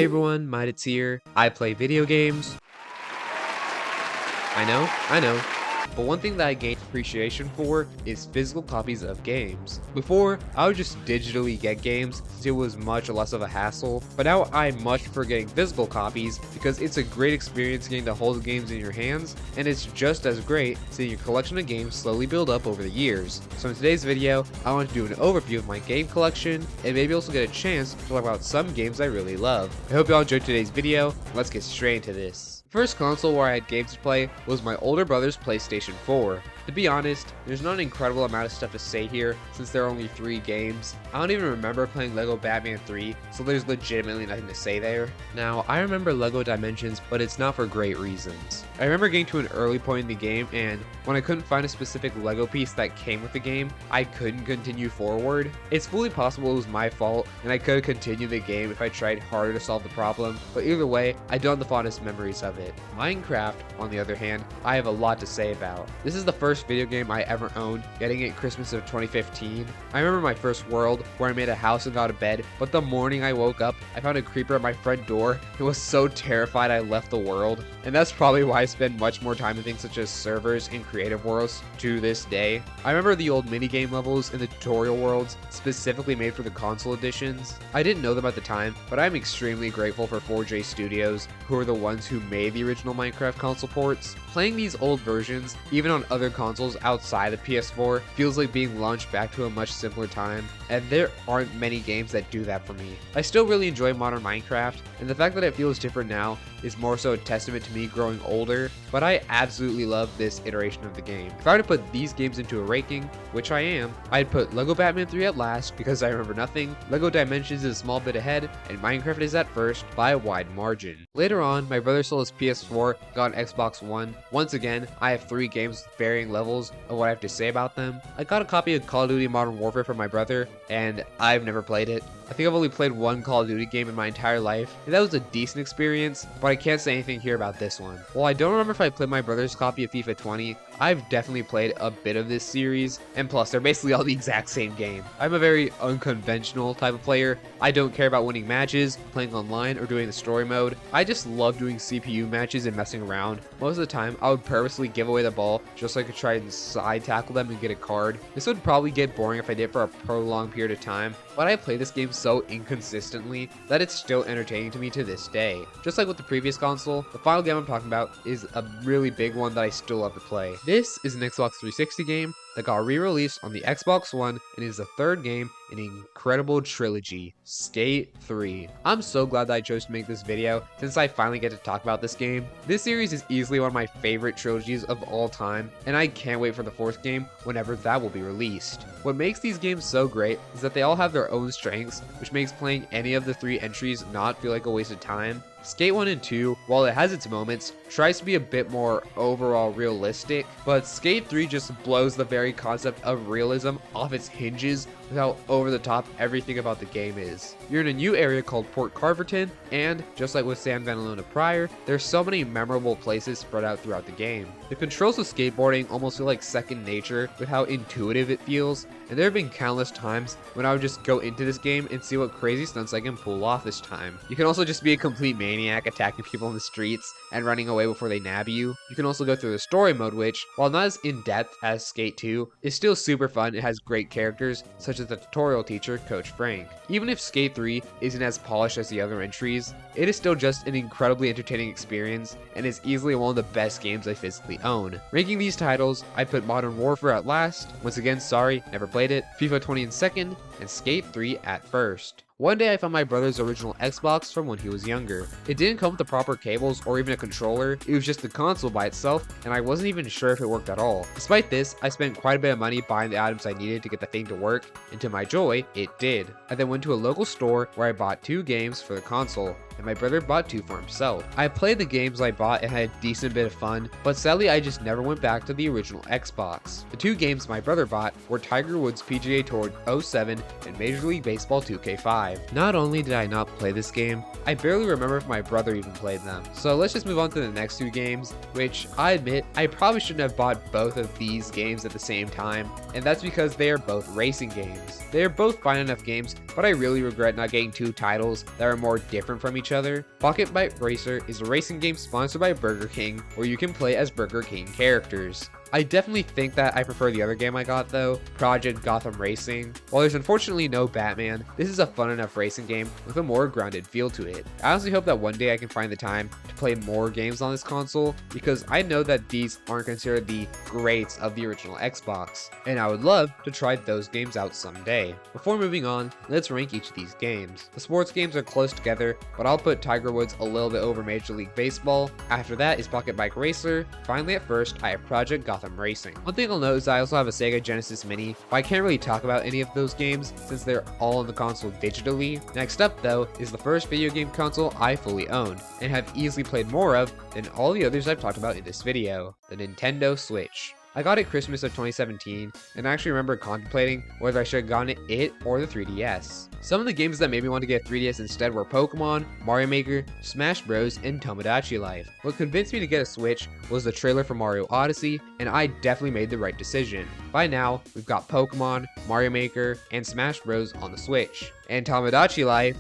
Hey everyone, Midits here. I play video games. I know. But one thing that I gained appreciation for is physical copies of games. Before, I would just digitally get games since it was much less of a hassle, but now I much prefer getting physical copies because it's a great experience getting to hold the games in your hands, and it's just as great seeing your collection of games slowly build up over the years. So in today's video, I want to do an overview of my game collection, and maybe also get a chance to talk about some games I really love. I hope you all enjoyed today's video. Let's get straight into this. First console where I had games to play was my older brother's PlayStation 4. To be honest, there's not an incredible amount of stuff to say here since there are only 3 games. I don't even remember playing LEGO Batman 3, so there's legitimately nothing to say there. Now, I remember LEGO Dimensions, but it's not for great reasons. I remember getting to an early point in the game, and when I couldn't find a specific LEGO piece that came with the game, I couldn't continue forward. It's fully possible it was my fault, and I could have continued the game if I tried harder to solve the problem, but either way, I don't have the fondest memories of it. Minecraft, on the other hand, I have a lot to say about. This is the first video game I ever owned, getting it Christmas of 2015. I remember my first world where I made a house and got a bed, but the morning I woke up, I found a creeper at my front door and was so terrified I left the world. And that's probably why I spend much more time in things such as servers and creative worlds to this day. I remember the old minigame levels and the tutorial worlds specifically made for the console editions. I didn't know them at the time, but I'm extremely grateful for 4J Studios, who are the ones who made the original Minecraft console ports. Playing these old versions, even on other consoles outside the PS4, feels like being launched back to a much simpler time, and there aren't many games that do that for me. I still really enjoy modern Minecraft, and the fact that it feels different now is more so a testament to me growing older, but I absolutely love this iteration of the game. If I were to put these games into a ranking, which I am, I'd put LEGO Batman 3 at last because I remember nothing, LEGO Dimensions is a small bit ahead, and Minecraft is at first by a wide margin. Later on, my brother sold his PS4, got an Xbox One. Once again, I have 3 games with varying levels of what I have to say about them. I got a copy of Call of Duty Modern Warfare from my brother, and I've never played it. I think I've only played 1 Call of Duty game in my entire life, and that was a decent experience, but I can't say anything here about this one. While I don't remember if I played my brother's copy of FIFA 20, I've definitely played a bit of this series, and plus they're basically all the exact same game. I'm a very unconventional type of player. I don't care about winning matches, playing online, or doing the story mode. I just love doing CPU matches and messing around. Most of the time, I would purposely give away the ball just so I could try and side tackle them and get a card. This would probably get boring if I did it for a prolonged period of time, but I play this game so inconsistently that it's still entertaining to me to this day. Just like with the previous console, the final game I'm talking about is a really big one that I still love to play. This is an Xbox 360 game that got re-released on the Xbox One and is the 3rd game in an incredible trilogy, Skate 3. I'm so glad that I chose to make this video since I finally get to talk about this game. This series is easily one of my favorite trilogies of all time, and I can't wait for the 4th game whenever that will be released. What makes these games so great is that they all have their own strengths, which makes playing any of the 3 entries not feel like a waste of time. Skate 1 and 2, while it has its moments, tries to be a bit more overall realistic, but Skate 3 just blows the very concept of realism off its hinges with how over the top everything about the game is. You're in a new area called Port Carverton, and just like with San Vanalona prior, there's so many memorable places spread out throughout the game. The controls of skateboarding almost feel like second nature with how intuitive it feels, and there have been countless times when I would just go into this game and see what crazy stunts I can pull off this time. You can also just be a complete maniac attacking people in the streets and running away before they nab you. You can also go through the story mode, which, while not as in-depth as Skate 2, is still super fun. It has great characters, such as the tutorial teacher, Coach Frank. Even if Skate 3 isn't as polished as the other entries, it is still just an incredibly entertaining experience and is easily one of the best games I physically own. Ranking these titles, I put Modern Warfare at last, once again sorry, never played it, FIFA 20 in 2nd, and Skate 3 at 1st. One day I found my brother's original Xbox from when he was younger. It didn't come with the proper cables or even a controller, it was just the console by itself, and I wasn't even sure if it worked at all. Despite this, I spent quite a bit of money buying the items I needed to get the thing to work, and to my joy, it did. I then went to a local store where I bought 2 games for the console, and my brother bought 2 for himself. I played the games I bought and had a decent bit of fun, but sadly I just never went back to the original Xbox. The 2 games my brother bought were Tiger Woods PGA Tour 07 and Major League Baseball 2K5. 5. Not only did I not play this game, I barely remember if my brother even played them. So let's just move on to the next two games, which I admit I probably shouldn't have bought both of these games at the same time, and that's because they are both racing games. They are both fine enough games, but I really regret not getting two titles that are more different from each other. Pocket Bite Racer is a racing game sponsored by Burger King, where you can play as Burger King characters. I definitely think that I prefer the other game I got though, Project Gotham Racing. While there's unfortunately no Batman, this is a fun enough racing game with a more grounded feel to it. I honestly hope that one day I can find the time to play more games on this console, because I know that these aren't considered the greats of the original Xbox, and I would love to try those games out someday. Before moving on, let's rank each of these games. The sports games are close together, but I'll put Tiger Woods a little bit over Major League Baseball. After that is Pocket Bike Racer. Finally at first, I have Project Gotham Racing. One thing I'll note is I also have a Sega Genesis Mini, but I can't really talk about any of those games since they're all on the console digitally. Next up though is the first video game console I fully own, and have easily played more of than all the others I've talked about in this video, the Nintendo Switch. I got it Christmas of 2017, and I actually remember contemplating whether I should have gotten it or the 3DS. Some of the games that made me want to get 3DS instead were Pokemon, Mario Maker, Smash Bros, and Tomodachi Life. What convinced me to get a Switch was the trailer for Mario Odyssey, and I definitely made the right decision. By now, we've got Pokemon, Mario Maker, and Smash Bros on the Switch. And Tomodachi Life.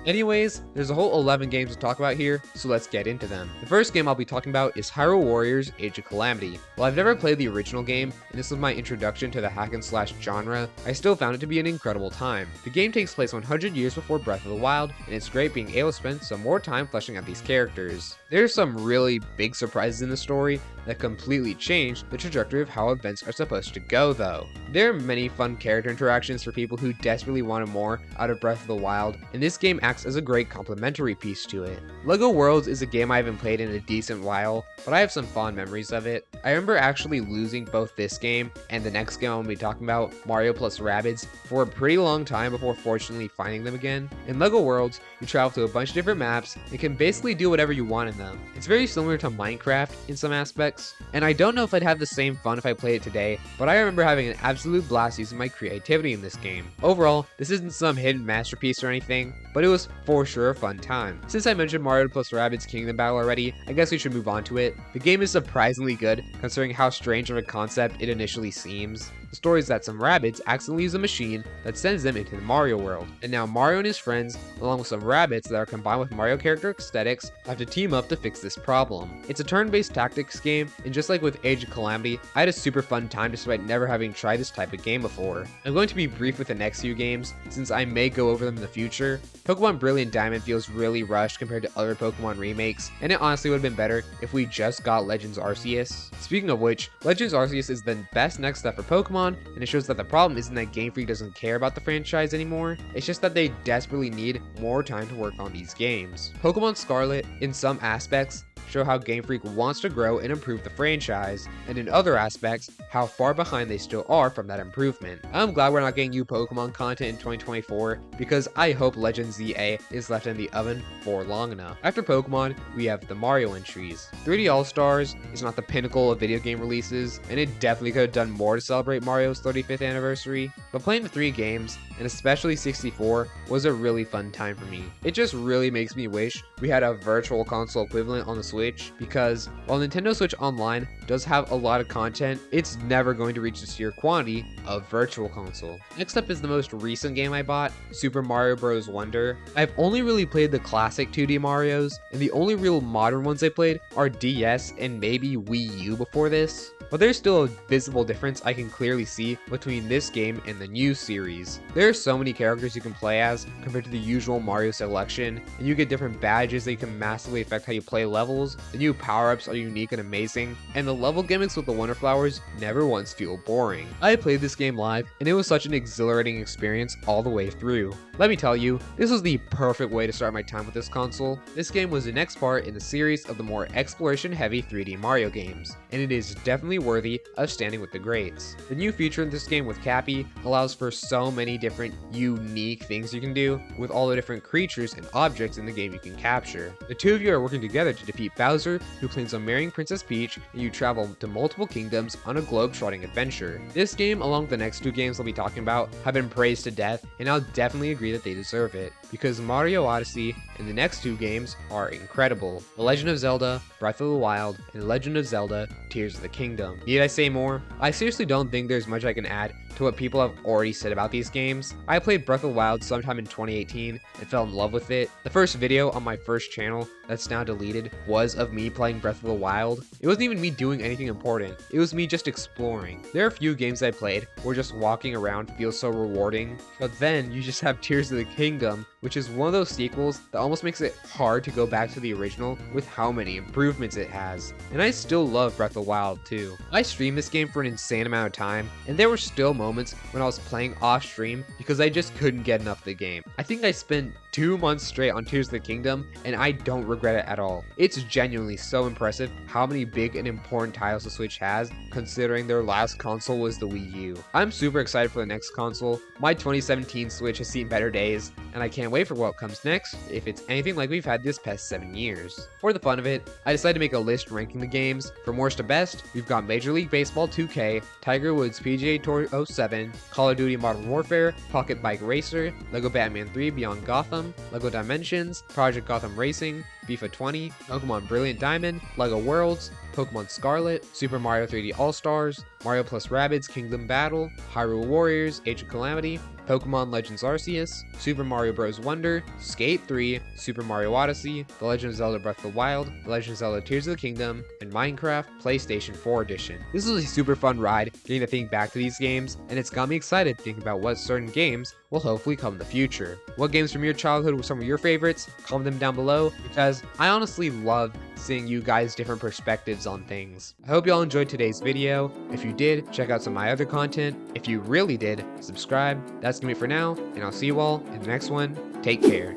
Anyways, there's a whole 11 games to talk about here, so let's get into them. The first game I'll be talking about is Hyrule Warriors Age of Calamity. While I've never played the original game, and this was my introduction to the hack and slash genre, I still found it to be an incredible time. The game takes place 100 years before Breath of the Wild, and it's great being able to spend some more time fleshing out these characters. There's some really big surprises in the story that completely change the trajectory of how events are supposed to go though. There are many fun character interactions for people who desperately wanted more out of Breath of the Wild, and this game acts as a great complementary piece to it. LEGO Worlds is a game I haven't played in a decent while, but I have some fond memories of it. I remember actually losing both this game and the next game I'm going to be talking about, Mario plus Rabbids, for a pretty long time before fortunately finding them again. In LEGO Worlds, you travel to a bunch of different maps and can basically do whatever you want in them. It's very similar to Minecraft in some aspects, and I don't know if I'd have the same fun if I played it today, but I remember having an absolute blast using my creativity in this game. Overall, this isn't some hidden masterpiece or anything, but it was for sure a fun time. Since I mentioned Mario plus Rabbids Kingdom Battle already, I guess we should move on to it. The game is surprisingly good, considering how strange of a concept it initially seems. The story is that some rabbits accidentally use a machine that sends them into the Mario world, and now Mario and his friends, along with some rabbits that are combined with Mario character aesthetics, have to team up to fix this problem. It's a turn-based tactics game, and just like with Age of Calamity, I had a super fun time despite never having tried this type of game before. I'm going to be brief with the next few games, since I may go over them in the future. Pokemon Brilliant Diamond feels really rushed compared to other Pokemon remakes, and it honestly would have been better if we just got Legends Arceus. Speaking of which, Legends Arceus is the best next step for Pokemon, and it shows that the problem isn't that Game Freak doesn't care about the franchise anymore, it's just that they desperately need more time to work on these games. Pokemon Scarlet, in some aspects, show how Game Freak wants to grow and improve the franchise, and in other aspects, how far behind they still are from that improvement. I'm glad we're not getting new Pokemon content in 2024, because I hope Legends ZA is left in the oven for long enough. After Pokemon, we have the Mario entries. 3D All-Stars is not the pinnacle of video game releases, and it definitely could have done more to celebrate Mario's 35th anniversary, but playing the 3 games, and especially 64, was a really fun time for me. It just really makes me wish we had a virtual console equivalent on the Switch, because while Nintendo Switch Online does have a lot of content, it's never going to reach the sheer quantity of Virtual Console. Next up is the most recent game I bought, Super Mario Bros. Wonder. I've only really played the classic 2D Marios, and the only real modern ones I played are DS and maybe Wii U before this. But there's still a visible difference I can clearly see between this game and the new series. There are so many characters you can play as compared to the usual Mario selection, and you get different badges that can massively affect how you play levels. The new power-ups are unique and amazing, and the level gimmicks with the Wonder Flowers never once feel boring. I played this game live, and it was such an exhilarating experience all the way through. Let me tell you, this was the perfect way to start my time with this console. This game was the next part in the series of the more exploration-heavy 3D Mario games, and it is definitely worthy of standing with the greats. The new feature in this game with Cappy allows for so many different unique things you can do with all the different creatures and objects in the game you can capture. The two of you are working together to defeat Bowser, who plans on marrying Princess Peach, and you travel to multiple kingdoms on a globe-trotting adventure. This game, along with the next two games I'll be talking about, have been praised to death, and I'll definitely agree that they deserve it, because Mario Odyssey and the next two games are incredible. The Legend of Zelda, Breath of the Wild, and The Legend of Zelda, Tears of the Kingdom. Need I say more? I seriously don't think there's much I can add to what people have already said about these games. I played Breath of the Wild sometime in 2018 and fell in love with it. The first video on my first channel that's now deleted was of me playing Breath of the Wild. It wasn't even me doing anything important. It was me just exploring. There are a few games I played where just walking around feels so rewarding, but then you just have Tears of the Kingdom, which is one of those sequels that almost makes it hard to go back to the original with how many improvements it has. And I still love Breath of the Wild too. I streamed this game for an insane amount of time, and there were still moments when I was playing off stream because I just couldn't get enough of the game. I think I spent 2 months straight on Tears of the Kingdom, and I don't regret it at all. It's genuinely so impressive how many big and important titles the Switch has, considering their last console was the Wii U. I'm super excited for the next console. My 2017 Switch has seen better days, and I can't wait for what comes next if it's anything like we've had this past 7 years. For the fun of it, I decided to make a list ranking the games. From worst to best, we've got Major League Baseball 2K, Tiger Woods PGA Tour 07, Call of Duty Modern Warfare, Pocket Bike Racer, LEGO Batman 3 Beyond Gotham, LEGO Dimensions, Project Gotham Racing, FIFA 20, Pokemon Brilliant Diamond, LEGO Worlds, Pokemon Scarlet, Super Mario 3D All-Stars, Mario plus Rabbids Kingdom Battle, Hyrule Warriors Age of Calamity, Pokemon Legends Arceus, Super Mario Bros. Wonder, Skate 3, Super Mario Odyssey, The Legend of Zelda Breath of the Wild, The Legend of Zelda Tears of the Kingdom, and Minecraft PlayStation 4 Edition. This was a super fun ride getting to think back to these games, and it's got me excited thinking about what certain games will hopefully come in the future. What games from your childhood were some of your favorites? Comment them down below, because I honestly love seeing you guys' different perspectives on things. I hope you all enjoyed today's video. If you did, check out some of my other content. If you really did, subscribe. That's gonna be it for now, and I'll see you all in the next one. Take care.